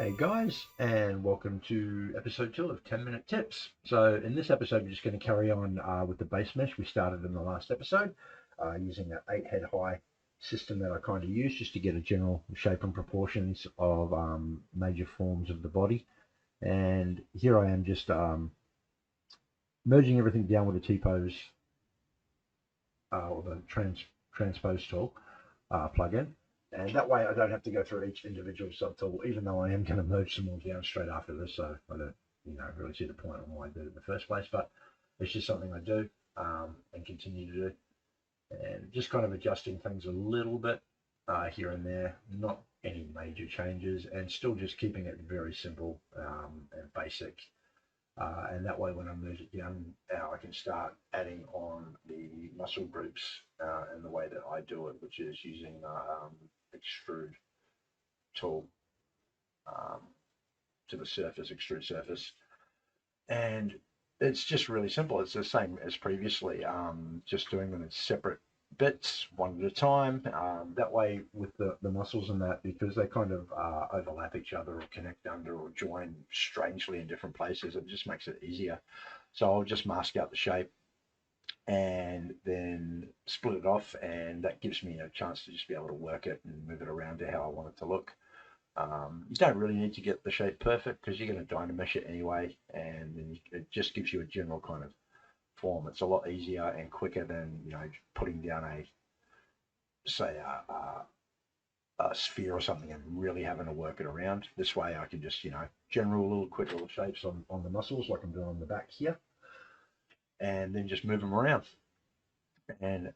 Hey guys, and welcome to episode 2 of 10-Minute Tips. So in this episode, we're just going to carry on with the base mesh we started in the last episode, using that 8-head high system that I kind of use just to get a general shape and proportions of major forms of the body. And here I am just merging everything down with a T-pose or the transpose tool plugin. And that way I don't have to go through each individual subtool, even though I am going to merge them all down straight after this. So I don't, really see the point of why I did it in the first place. But it's just something I do and continue to do. And just kind of adjusting things a little bit here and there. Not any major changes, and still just keeping it very simple and basic. And that way when I move it down, I can start adding on the muscle groups in the way that I do it, which is using extrude tool to the surface, extrude surface. And it's just really simple. It's the same as previously, just doing them in separate bits, one at a time. That way with the muscles and that, because they kind of overlap each other or connect under or join strangely in different places, it just makes it easier. So I'll just mask out the shape and then split it off, and that gives me a chance to just be able to work it and move it around to how I want it to look. You don't really need to get the shape perfect because you're going to dynamesh it anyway, and then it just gives you a general kind of form. It's a lot easier and quicker than putting down a sphere or something and really having to work it around. This way I can just general little quick little shapes on the muscles like I'm doing on the back here, and then just move them around. And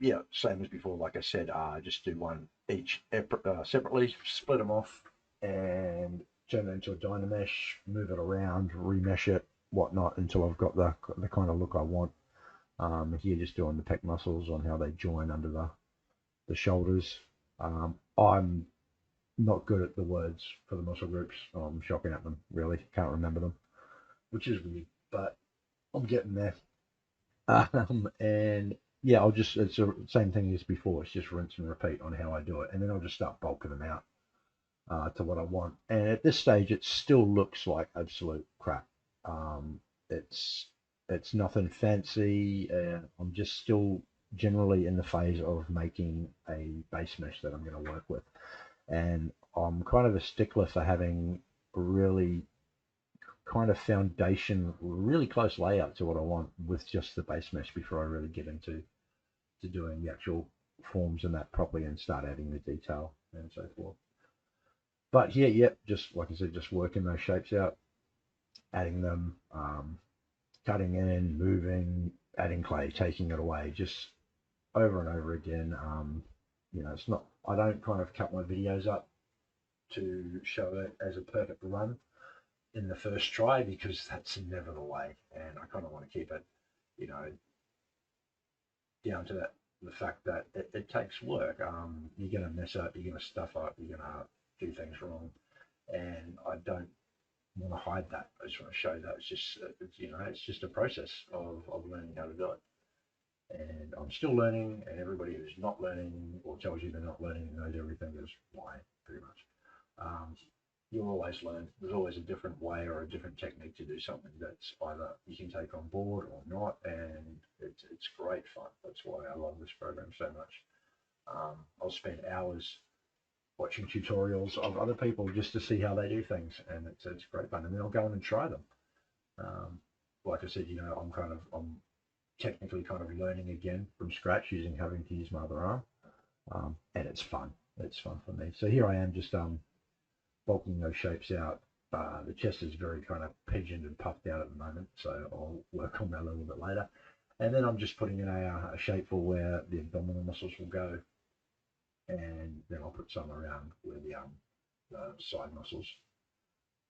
yeah, same as before, like I said, just do one each separately, split them off and turn it into a dynamesh, move it around, remesh it, whatnot, until I've got the kind of look I want. Here just doing the pec muscles on how they join under the shoulders. I'm not good at the words for the muscle groups. I'm shocking at them, really. Can't remember them, which is weird, but I'm getting there. And yeah, it's the same thing as before. It's just rinse and repeat on how I do it. And then I'll just start bulking them out to what I want. And at this stage, it still looks like absolute crap. It's nothing fancy. I'm just still generally in the phase of making a base mesh that I'm going to work with. And I'm kind of a stickler for having really kind of foundation, really close layout to what I want with just the base mesh before I really get into doing the actual forms and that properly and start adding the detail and so forth. But here, yep, just like I said, just working those shapes out, adding them, cutting in, moving, adding clay, taking it away, just over and over again. It's not, I don't kind of cut my videos up to show it as a perfect run in the first try, because that's never the way, and I kind of want to keep it down to the fact that it takes work. You're going to mess up, you're going to stuff up, you're going to do things wrong, and I don't want to hide that. I just want to show that it's just a process of learning how to do it, and I'm still learning, and everybody who's not learning or tells you they're not learning and knows everything is lying, pretty much. You'll always learn. There's always a different way or a different technique to do something that's either you can take on board or not, and it's great fun. That's why I love this program so much. I'll spend hours watching tutorials of other people just to see how they do things, and it's great fun. And then I'll go in and try them. Like I said, I'm technically kind of learning again from scratch, having to use my other arm, and it's fun. It's fun for me. So here I am, just bulking those shapes out. The chest is very kind of pigeoned and puffed out at the moment, so I'll work on that a little bit later. And then I'm just putting in a shape for where the abdominal muscles will go, and then I'll put some around where the side muscles.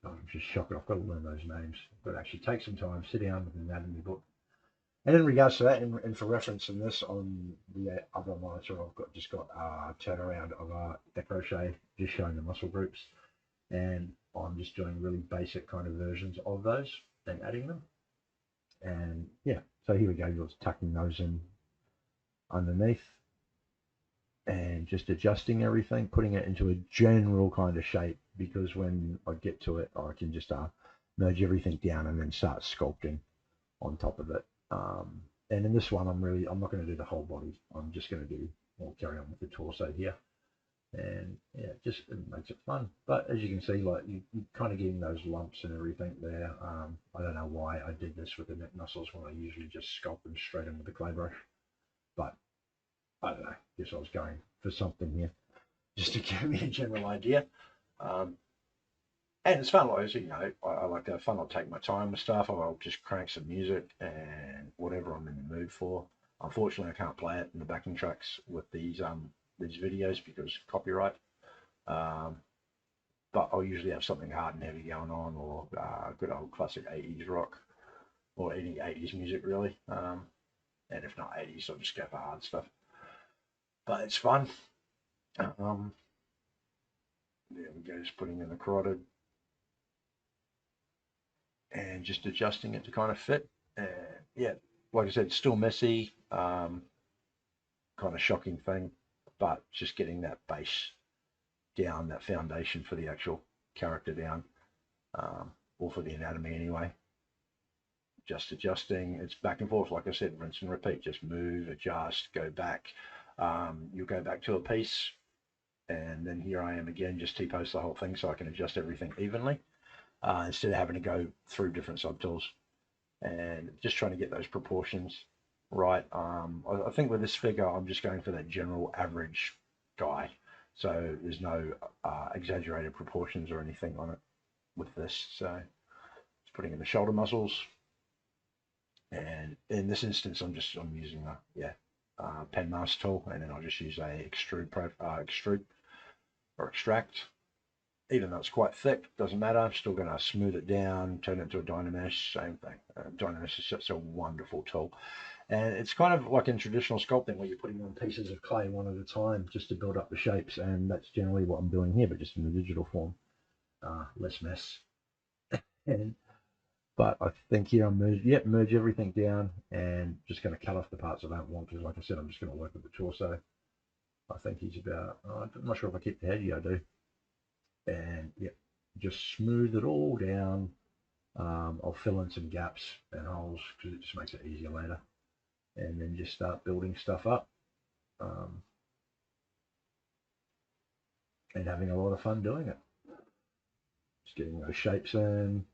I'm just shocked. I've got to learn those names, but actually take some time, sit down with an anatomy book. And in regards to that, and for reference in this, on the other monitor, I've just got a turnaround of a décroché, just showing the muscle groups. And I'm just doing really basic kind of versions of those and adding them. And yeah, so here we go, just tucking those in underneath and just adjusting everything, putting it into a general kind of shape because when I get to it, I can just merge everything down and then start sculpting on top of it. And in this one, I'm not going to do the whole body. I'm just going to do, we'll carry on with the torso here. And yeah, it makes it fun. But as you can see, like you're kind of getting those lumps and everything there. I don't know why I did this with the neck muscles when I usually just sculpt them straight in with the clay brush. But I don't know, guess I was going for something here, just to give me a general idea. And it's fun, like, you know, I like to have fun. I'll take my time with stuff. I'll just crank some music and whatever I'm in the mood for. Unfortunately, I can't play it in the backing tracks with these videos because copyright. But I'll usually have something hard and heavy going on, or good old classic 80s rock, or any 80s music really. And if not 80s, I'll just go for hard stuff. But it's fun. There we go, just putting in the carotid and just adjusting it to kind of fit. And yeah, like I said, it's still messy, kind of shocking thing, but just getting that base down, that foundation for the actual character down, or for the anatomy anyway. Just adjusting, it's back and forth, like I said, rinse and repeat, just move, adjust, go back. You'll go back to a piece, and then here I am again, just T-post the whole thing so I can adjust everything evenly, instead of having to go through different subtools and just trying to get those proportions right. I think with this figure, I'm just going for that general average guy. So there's no exaggerated proportions or anything on it with this. So it's putting in the shoulder muscles. And in this instance, I'm using a pen mask tool, and then I'll just use a extrude or extract. Even though it's quite thick, doesn't matter. I'm still going to smooth it down, turn it into a Dynamesh, same thing. Dynamesh is such a wonderful tool. And it's kind of like in traditional sculpting where you're putting on pieces of clay one at a time just to build up the shapes. And that's generally what I'm doing here, but just in the digital form. Less mess. But I think here I'm merge everything down, and just going to cut off the parts I don't want, because like I said, I'm just going to work with the torso. I think he's about, I'm not sure if I keep the head, yeah I do. And yeah, just smooth it all down. I'll fill in some gaps and holes because it just makes it easier later. And then just start building stuff up, and having a lot of fun doing it. Just getting those shapes in,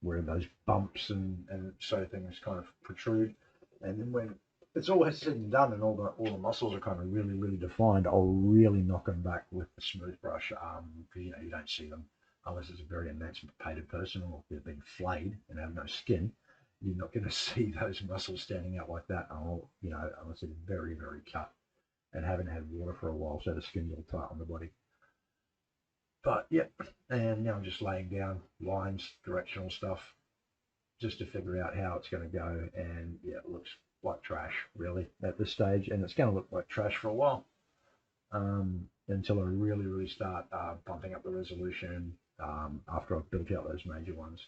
where those bumps and so things kind of protrude. And then when it's all said and done and all the muscles are kind of really defined, I'll really knock them back with the smooth brush, because you don't see them unless it's a very emancipated person, or if they've been flayed and have no skin. You're not going to see those muscles standing out like that, unless it's very cut and haven't had water for a while, so the skin's all tight on the body. But yeah, and now I'm just laying down lines, directional stuff, just to figure out how it's going to go. And yeah, it looks like trash really at this stage, and it's going to look like trash for a while, until I really start bumping up the resolution after I've built out those major ones.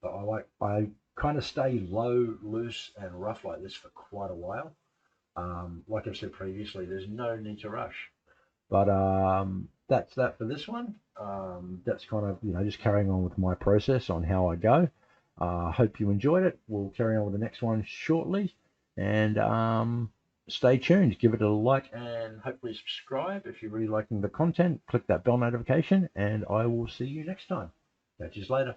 But I kind of stay low, loose, and rough like this for quite a while. Like I've said previously, there's no need to rush. But that's that for this one. That's kind of, just carrying on with my process on how I go. Hope you enjoyed it. We'll carry on with the next one shortly. And stay tuned. Give it a like and hopefully subscribe if you're really liking the content. Click that bell notification, and I will see you next time. Catch you later.